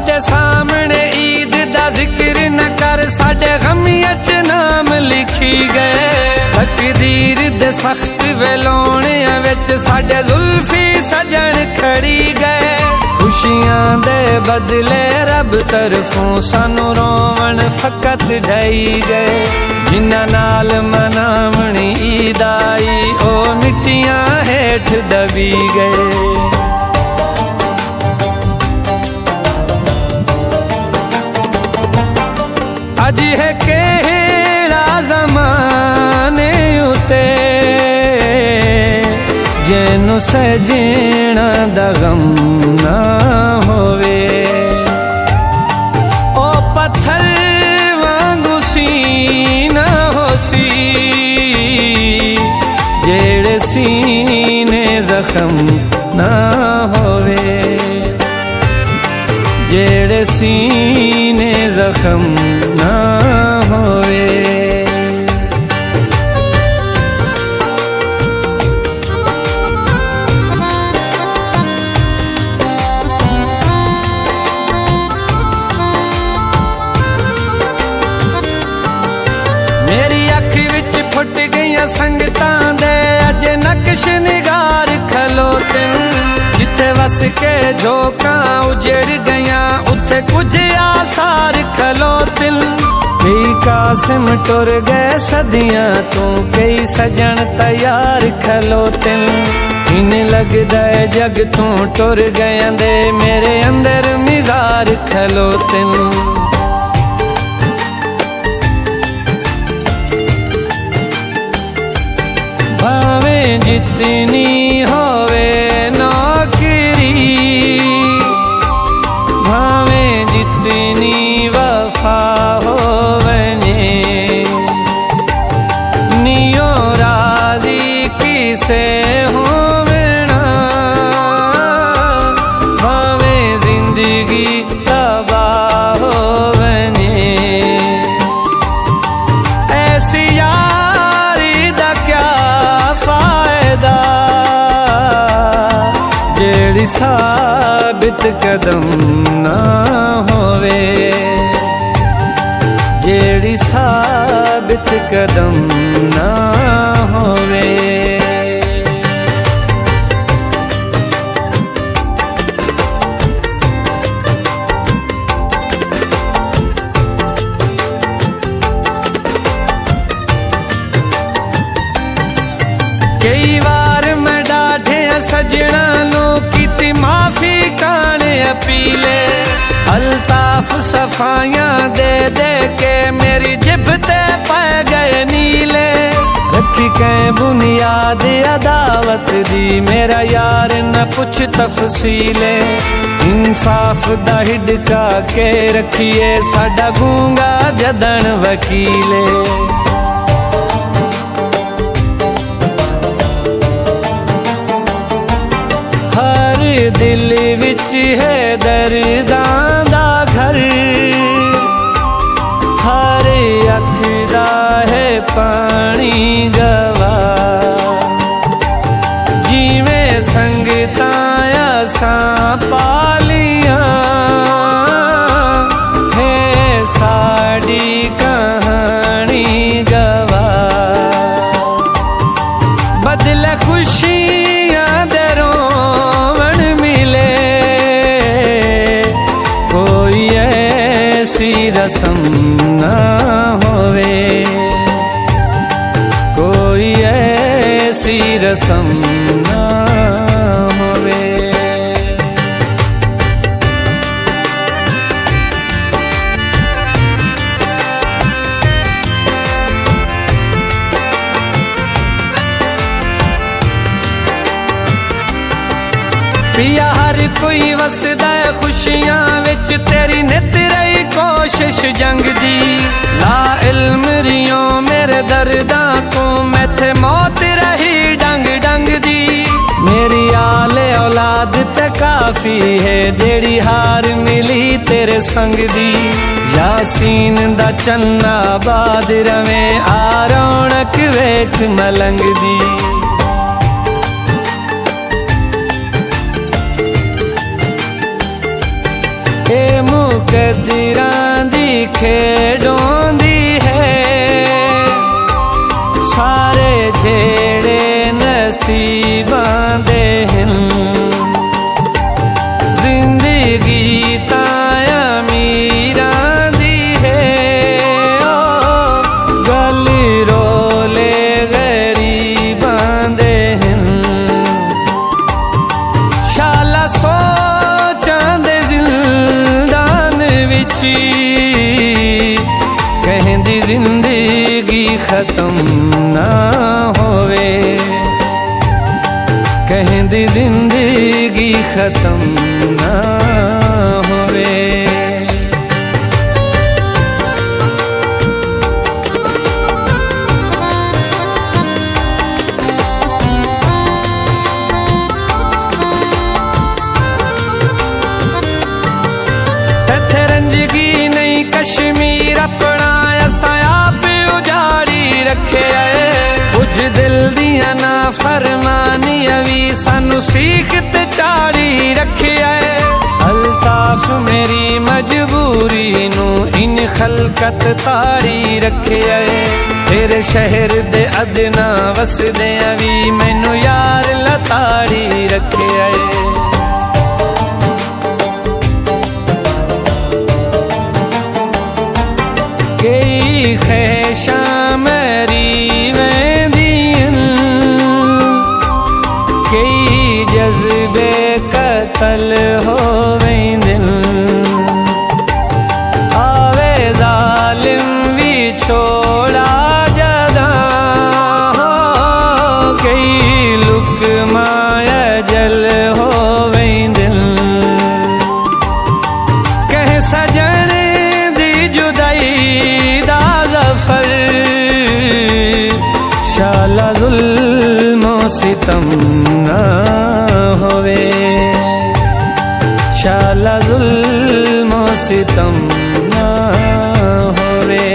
साडे सामने ईद दा जिक्र न कर, साडे गमिया च नाम लिखी गए। तकदीर दे सख्त वेलोणिया विच साडे जुल्फी सजन खड़ी गए। खुशियां दे बदले रब तरफों सानू रोवण फकत ढाई गए। जिन्ना नाल मनावणी ईद आई ओ मिट्टियां हेठ दबी गए। अज है केड़ा ज़माने उते जेनू सजना दा गम ना होवे। ओ पत्थर वांगू सीना होसी जेड़े सीने जख्म ना होवे। जेड़े सीने जख्म ना होवे। मेरी अख विच फुट गईयां संगतां दे अज नक्श निगार खलोते। जिथे वस के झोंका उजड़ गईयां उथे कुछ आसार खलोतिन। कई कासिम टुर गए सदियां तू कई सजन तैयार खलोतिन। इन लगदा है जग तू टुर गया दे मेरे अंदर मिजार खलोतिन। भावें जितनी होवे नौकरी, भावें जितनी वफा होवने, नियो राजी किसे होवना। भावें जिंदगी तबाह होवने, ऐसी यारी दा क्या फायदा जेड़ी साबित कदम ना होवे। जेड़ी साबित कदम ना होवे। कई बार मैं डाढ़े सजना लो की माफी काने अपीले। अल्ताफ सफाइयां दे दे के मेरी जिब ते पै गए नीले। रखी कै बुनियाद अदावत दी मेरा यार न पुछ तफसीले। इंसाफ दा हिडका के रखिए साडा गूंगा जदन वकीले। हर दिल विच है दर्दां दा घर, हर अख दा है पानी गवा। जिवें संगतां असां पालियां है साडी कहानी गवा। बदले खुशियां दे रोवण मिले, कोई ऐसी रस्म ना होवे। कोई ऐसी रस्म ना होवे। पिया हर कोई वसदा है खुशियां विच तेरी नित रही कोशिश जंग दी। ला इल्म रियो मेरे दर्दां तू मैथे मौत रही डंग डंग दी। मेरी आले औलाद ते काफी है जेड़ी हार मिली तेरे संग दी। यासीन दा चन्ना बाद रवे आ रौनक वेख मलंग दी। ए कदरां दी खेडोंदी है सारे जेड़े नसीबां दे हन जिंदगी तां अमीरां दी है ओ गल रोले गरीबां दे हन शाला सोचां दे जिंदान विच कहंदी जिंदगी खत्म ना होवे कहंदी जिंदगी खत्म ना होवे तथे रंजगी नहीं कश्मीर अपना असां आप उजाड़ी रखे कुछ दिल दिया ना फरमानियां भी सानू सीख ते चाड़ी रखे अल्ताफ मेरी मजबूरी नू इन खलकत ताड़ी रखे तेरे शहर दे अदना वसदे भी मैनू यार लताड़ी रखे कई ख्वाहिशां मेरी वेंदियन कई जज्बे कतल हो वेंदिन आवे जालिम भी छोड़ा जदा कई लुकमा अजल हो वेंदिन कह सजन दी जुदाई शाला जुल्म सितम ना होवे शाला जुल्म सितम ना होवे।